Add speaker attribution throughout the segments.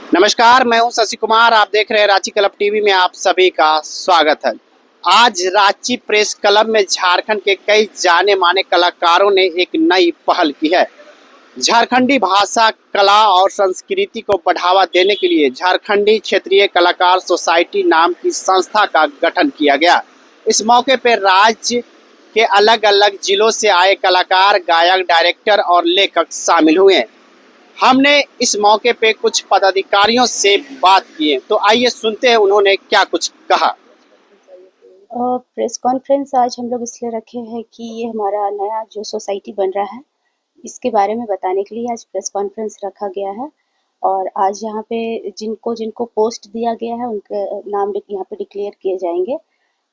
Speaker 1: नमस्कार, मैं हूं शशि कुमार। आप देख रहे हैं रांची क्लब टीवी में आप सभी का स्वागत है। आज रांची प्रेस क्लब में झारखंड के कई जाने माने कलाकारों ने एक नई पहल की है। झारखंडी भाषा, कला और संस्कृति को बढ़ावा देने के लिए झारखंडी क्षेत्रीय कलाकार सोसाइटी नाम की संस्था का गठन किया गया। इस मौके पर राज्य के अलग अलग जिलों से आए कलाकार, गायक, डायरेक्टर और लेखक शामिल हुए। हमने इस मौके पे कुछ पदाधिकारियों से बात की है, तो आइए सुनते हैं उन्होंने क्या कुछ कहा।
Speaker 2: प्रेस कॉन्फ्रेंस आज हम लोग इसलिए रखे हैं कि ये हमारा नया जो सोसाइटी बन रहा है इसके बारे में बताने के लिए आज प्रेस कॉन्फ्रेंस रखा गया है। और आज यहाँ पे जिनको जिनको पोस्ट दिया गया है उनके नाम यहाँ पे डिक्लेयर किए जाएंगे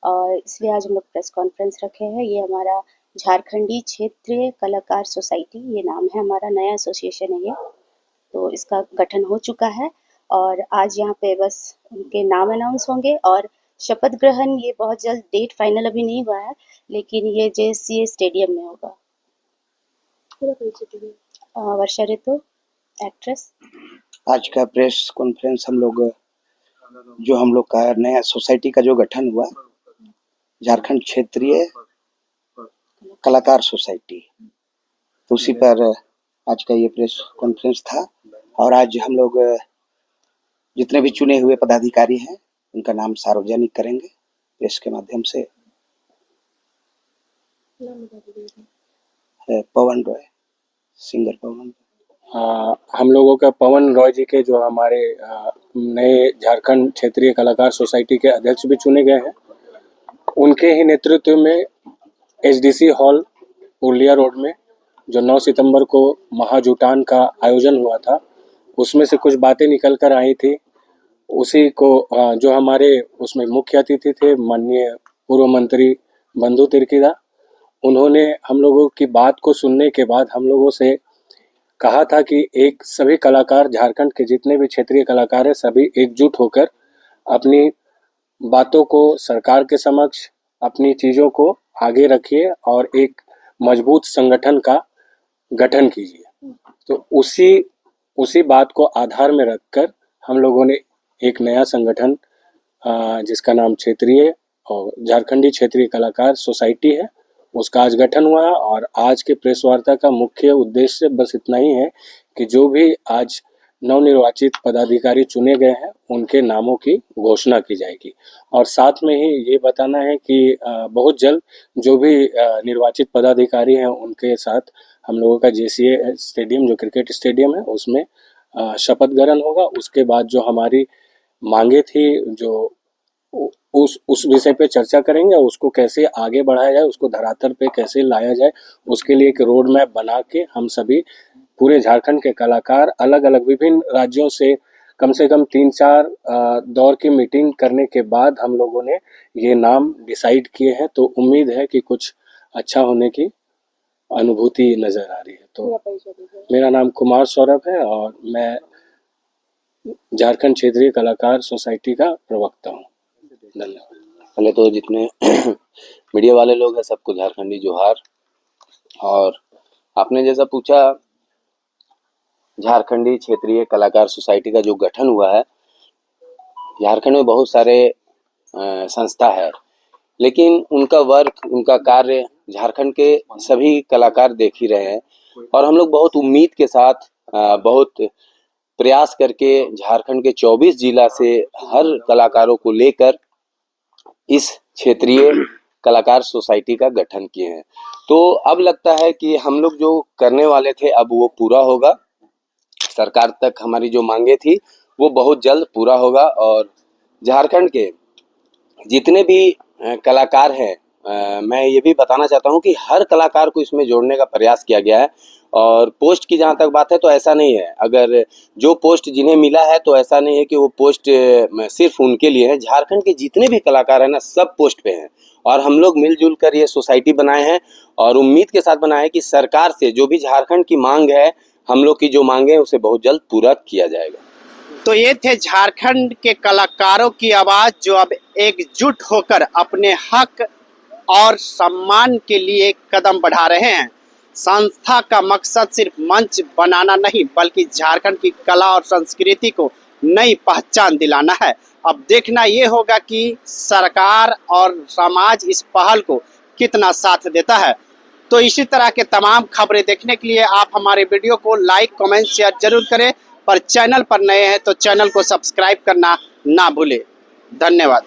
Speaker 2: और इसलिए आज हम लोग प्रेस कॉन्फ्रेंस रखे हैं। ये हमारा झारखंडी क्षेत्रीय कलाकार सोसाइटी, ये नाम है, हमारा नया एसोसिएशन है ये। तो इसका गठन हो चुका है और आज यहाँ पे बस उनके नाम अनाउंस होंगे और शपथ ग्रहण ये बहुत जल्द, डेट फाइनल अभी नहीं हुआ है, लेकिन ये JSCA स्टेडियम में होगा। वर्षा ऋतु, एक्ट्रेस।
Speaker 3: आज का प्रेस कॉन्फ्रेंस हम लोग का नया सोसाइटी का जो गठन हुआ, झारखंड क्षेत्रीय कलाकार सोसाइटी, तो उसी पर आज का ये प्रेस कॉन्फ्रेंस था। और आज हम लोग जितने भी चुने हुए पदाधिकारी हैं उनका नाम सार्वजनिक करेंगे प्रेस के माध्यम से। पवन रॉय, सिंगर पवन।
Speaker 4: हम लोगों का पवन रॉय जी के जो हमारे नए झारखंड क्षेत्रीय कलाकार सोसाइटी के अध्यक्ष भी चुने गए हैं, उनके ही नेतृत्व में HDC हॉल पुरलिया रोड में जो 9 सितंबर को महाजुटान का आयोजन हुआ था, उसमें से कुछ बातें निकल कर आई थी। उसी को जो हमारे उसमें मुख्य अतिथि थे माननीय पूर्व मंत्री बंधु तिर्कीदा, उन्होंने हम लोगों की बात को सुनने के बाद हम लोगों से कहा था कि एक सभी कलाकार, झारखंड के जितने भी क्षेत्रीय कलाकार हैं, सभी एकजुट होकर अपनी बातों को सरकार के समक्ष, अपनी चीज़ों को आगे रखिए और एक मजबूत संगठन का गठन कीजिए। तो उसी बात को आधार में रखकर हम लोगों ने एक नया संगठन जिसका नाम क्षेत्रीय और झारखंडी क्षेत्रीय कलाकार सोसाइटी है, उसका आज गठन हुआ। और आज के प्रेस वार्ता का मुख्य उद्देश्य बस इतना ही है कि जो भी आज नवनिर्वाचित पदाधिकारी चुने गए हैं उनके नामों की घोषणा की जाएगी। और साथ में ही ये बताना है कि बहुत जल्द जो भी निर्वाचित पदाधिकारी हैं उनके साथ हम लोगों का JCA स्टेडियम, जो क्रिकेट स्टेडियम है, उसमें शपथ ग्रहण होगा। उसके बाद जो हमारी मांगे थी, जो उस विषय पे चर्चा करेंगे, उसको कैसे आगे बढ़ाया जाए, उसको धरातल पे कैसे लाया जाए, उसके लिए एक रोड मैप बना के हम सभी पूरे झारखंड के कलाकार अलग अलग विभिन्न राज्यों से कम 3-4 दौर की मीटिंग करने के बाद हम लोगों ने ये नाम डिसाइड किए हैं। तो उम्मीद है कि कुछ अच्छा होने की अनुभूति नजर आ रही है। तो मेरा नाम कुमार सौरभ है और मैं झारखंड क्षेत्रीय कलाकार सोसाइटी का प्रवक्ता हूँ। धन्यवाद।
Speaker 3: पहले तो जितने मीडिया वाले लोग हैं सबको झारखंडी जोहार। और आपने जैसा पूछा, झारखंडी क्षेत्रीय कलाकार सोसाइटी का जो गठन हुआ है, झारखंड में बहुत सारे संस्था है, लेकिन उनका वर्क, उनका कार्य झारखंड के सभी कलाकार देख ही रहे हैं। और हम लोग बहुत उम्मीद के साथ, बहुत प्रयास करके झारखंड के 24 जिला से हर कलाकारों को लेकर इस क्षेत्रीय कलाकार सोसाइटी का गठन किए हैं। तो अब लगता है कि हम लोग जो करने वाले थे अब वो पूरा होगा। सरकार तक हमारी जो मांगे थी वो बहुत जल्द पूरा होगा और झारखंड के जितने भी कलाकार हैं, मैं ये भी बताना चाहता हूँ कि हर कलाकार को इसमें जोड़ने का प्रयास किया गया है। और पोस्ट की जहाँ तक बात है तो ऐसा नहीं है, अगर जो पोस्ट जिन्हें मिला है तो ऐसा नहीं है कि वो पोस्ट सिर्फ उनके लिए है। झारखंड के जितने भी कलाकार हैं ना, सब पोस्ट पे हैं और हम लोग मिलजुल कर ये सोसाइटी बनाए हैं और उम्मीद के साथ बनाए हैं कि सरकार से जो भी झारखंड की मांग है, हम लोग की जो मांग है उसे बहुत जल्द पूरा किया जाएगा।
Speaker 1: तो ये थे झारखंड के कलाकारों की आवाज़, जो अब एकजुट होकर अपने हक और सम्मान के लिए कदम बढ़ा रहे हैं। संस्था का मकसद सिर्फ मंच बनाना नहीं, बल्कि झारखंड की कला और संस्कृति को नई पहचान दिलाना है। अब देखना ये होगा कि सरकार और समाज इस पहल को कितना साथ देता है। तो इसी तरह के तमाम खबरें देखने के लिए आप हमारे वीडियो को लाइक, कमेंट, शेयर जरूर करें। पर चैनल पर नए हैं तो चैनल को सब्सक्राइब करना ना भूलें। धन्यवाद।